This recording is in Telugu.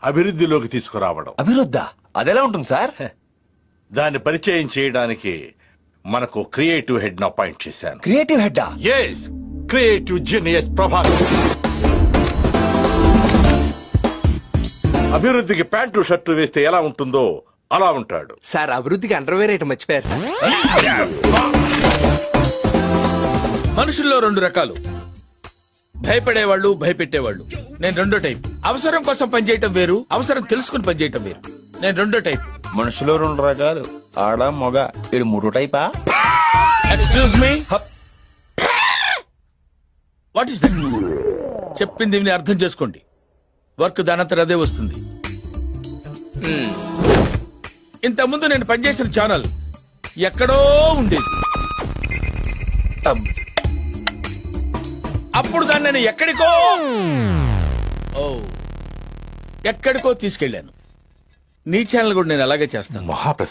అభివృద్ధిలోకి తీసుకురావడం. అభివృద్ధా? అదెలా ఉంటుంది సార్? దాన్ని పరిచయం చేయడానికి మనకు క్రియేటివ్ హెడ్ ను అపాయింట్ చేశాను. క్రియేటివ్ హెడ్డా? Yes, creative genius Prabhakar. అభివృద్ధికి ప్యాంటు షర్టు వేస్తే ఎలా ఉంటుందో అలా ఉంటాడు. సార్ అభివృద్ధికి అండర్వేర్ ఐటమ్ మర్చిపోయారు సార్. మనుషుల్లో రెండు రకాలు, భయపడేవాళ్ళు, భయపెట్టేవాళ్ళు. నేను రెండో టైప్. అవసరం కోసం పనిచేయటం వేరు, అవసరం తెలుసుకుని పనిచేయటం వేరు. నేను రెండో టైప్. మనుషులో రెండు రకాలు, ఆడ మొగ. ఇది మూడో టైపా? Excuse me, what is that? చెప్పింది విని అర్థం చేసుకోండి. వర్క్ దానంతరం అదే వస్తుంది. ఇంతకుముందు నేను పనిచేసిన ఛానల్ ఎక్కడో ఉండేది. అప్పుడు దాన్ని నేను ఎక్కడికో తీసుకెళ్లాను. నీ ఛానల్ కూడా నేను అలాగే చేస్తాను. మహాప్రసాద్